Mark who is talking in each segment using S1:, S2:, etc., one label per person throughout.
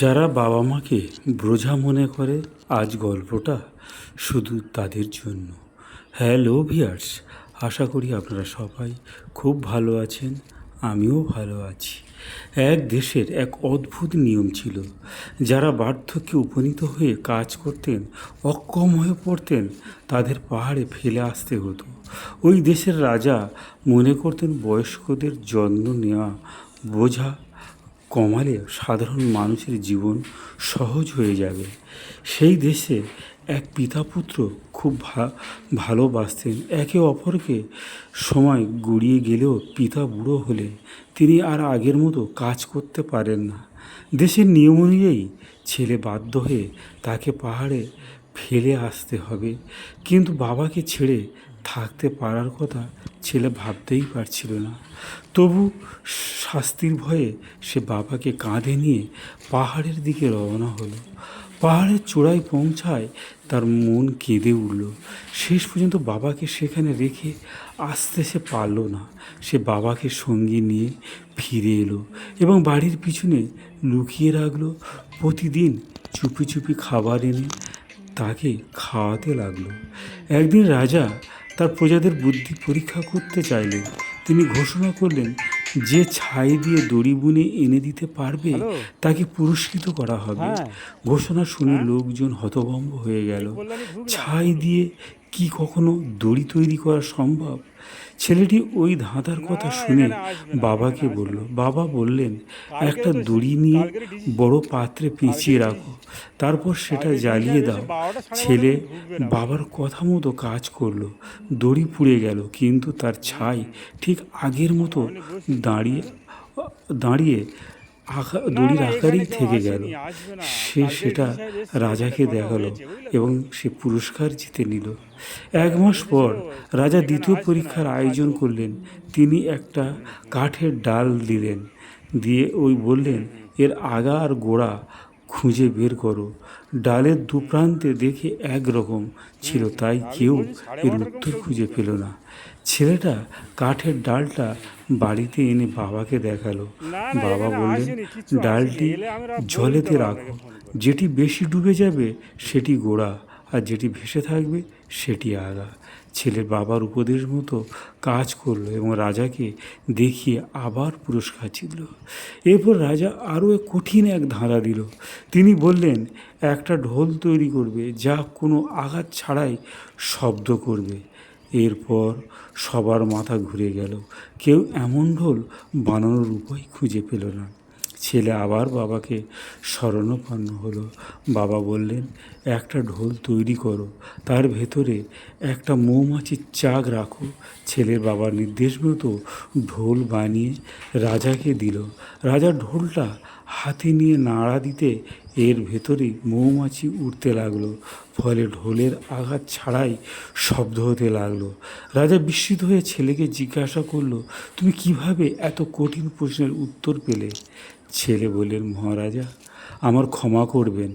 S1: যারা বাবা মাকে বোঝা মনে করে, আজ গল্পটা শুধু তাদের জন্য। হ্যালো ভিয়ার্স, আশা করি আপনারা সবাই খুব ভালো আছেন। আমিও ভালো আছি। এক দেশের এক অদ্ভুত নিয়ম ছিল। যারা বার্ধক্যে উপনীত হয়ে কাজ করতেন, অক্ষম হয়ে পড়তেন, তাদের পাহাড়ে ফেলে আসতে হতো। ওই দেশের রাজা মনে করতেন বয়স্কদের যত্ন নেওয়া বোঝা কমালে সাধারণ মানুষের জীবন সহজ হয়ে যাবে। সেই দেশে এক পিতা পুত্র খুব ভালোবাসতেন একে অপরকে। সময় গড়িয়ে গেলেও পিতা বুড়ো হলে তিনি আর আগের মতো কাজ করতে পারেন না। দেশের নিয়ম অনুযায়ী ছেলে বাধ্য হয়ে তাকে পাহাড়ে ফেলে আসতে হবে, কিন্তু বাবাকে ছেড়ে থাকতে পারার কথা ছেলে ভাবতেই পারছিল না। তবু শাস্তির ভয়ে সে বাবাকে কাঁধে নিয়ে পাহাড়ের দিকে রওনা হলো। পাহাড়ের চূড়ায় পৌঁছায় তার মন কেঁদে উঠল। শেষ পর্যন্ত বাবাকে সেখানে রেখে আসতে সে পারল না। সে বাবাকে সঙ্গে নিয়ে ফিরে এলো এবং বাড়ির পিছনে লুকিয়ে রাখলো। প্রতিদিন চুপি চুপি খাবার এনে তাকে খাওয়াতে লাগলো। একদিন রাজা তার প্রজাদের বুদ্ধি পরীক্ষা করতে চাইলেন। তিনি ঘোষণা করলেন, যে ছাই দিয়ে দড়ি বুনে এনে দিতে পারবে তাকে পুরস্কৃত করা হবে। ঘোষণা শুনে লোকজন হতভম্ব হয়ে গেল। ছাই দিয়ে কি কখনো দড়ি তৈরি করা সম্ভব? ছেলেটি ওই ধাঁধার কথা শুনে বাবাকে বলল। বাবা বললেন, একটা দড়ি নিয়ে বড় পাত্রে পেঁচিয়ে রাখো, তারপর সেটা জ্বালিয়ে দাও। ছেলে বাবার কথা মতো কাজ করলো। দড়ি পুড়ে গেল, কিন্তু তার ছাই ঠিক আগের মতো দাঁড়িয়ে দাঁড়িয়ে দড়ির আকারেই থেকে গেল। সে সেটা রাজাকে দেখালো এবং সে পুরস্কার জিতে নিল। 1 মাস পর রাজা দ্বিতীয় পরীক্ষার আয়োজন করলেন। তিনি একটা কাঠের ডাল দিলেন, দিয়ে বললেন, এর আগা আর গোড়া খুঁজে বের করো। ডালের দুপ্রান্তে দেখে একরকম ছিল, তাই কেউ এর উত্তর খুঁজে পেল না। ছেলেটা কাঠের ডালটা বাড়িতে এনে বাবাকে দেখালো। বাবা বললেন, ডালটি জলেতে রাখো, যেটি বেশি ডুবে যাবে সেটি গোড়া, আর যেটি ভেসে থাকবে সেটি আগা। ছেলে বাবার উপদেশ মতো কাজ করলো এবং রাজাকে দেখিয়ে আবার পুরস্কার জিতল। এরপর রাজা আরও কঠিন এক ধাঁধা দিল। তিনি বললেন, একটা ঢোল তৈরি করবে যা কোনো আঘাত ছাড়াই শব্দ করবে। এরপর সবার মাথা ঘুরে গেল। কেউ এমন ঢোল বানানোর উপায় খুঁজে পেল না। ছেলে আবার বাবাকে শরণাপন্ন হলো। বাবা বললেন, একটা ঢোল তৈরি করো, তার ভেতরে একটা মৌমাছির চাক রাখো। ছেলের বাবার নির্দেশ মতো ঢোল বানিয়ে রাজাকে দিল। রাজা ঢোলটা হাতে নিয়ে নাড়া দিতে এর ভেতরেই মৌমাছি উঠতে লাগলো, ফলে ঢোলের আঘাত ছাড়াই শব্দ হতে লাগলো। রাজা বিস্মিত হয়ে ছেলেকে জিজ্ঞাসা করলো, তুমি কিভাবে এত কঠিন প্রশ্নের উত্তর পেলে? ছেলে বললেন, মহারাজা, আমার ক্ষমা করবেন,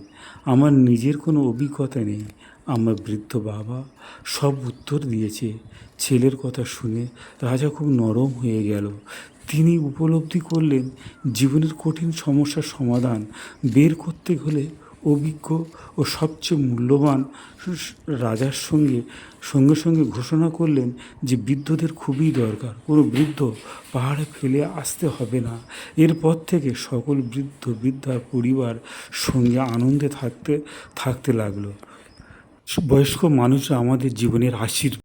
S1: আমার নিজের কোনো অভিজ্ঞতা নেই। আমার বৃদ্ধ বাবা সব উত্তর দিয়েছে। ছেলের কথা শুনে রাজা খুব নরম হয়ে গেল। তিনি উপলব্ধি করলেন, জীবনের কঠিন সমস্যার সমাধান বের করতে হলে অভিজ্ঞ ও সবচেয়ে মূল্যবান রাজার সঙ্গে সঙ্গে ঘোষণা করলেন যে বৃদ্ধদের খুবই দরকার। কোনো বৃদ্ধ পাহাড়ে ফেলে আসতে হবে না। এরপর থেকে সকল বৃদ্ধার পরিবার সঙ্গে আনন্দে থাকতে লাগলো। বয়স্ক মানুষরা আমাদের জীবনের আশীর্বাদ।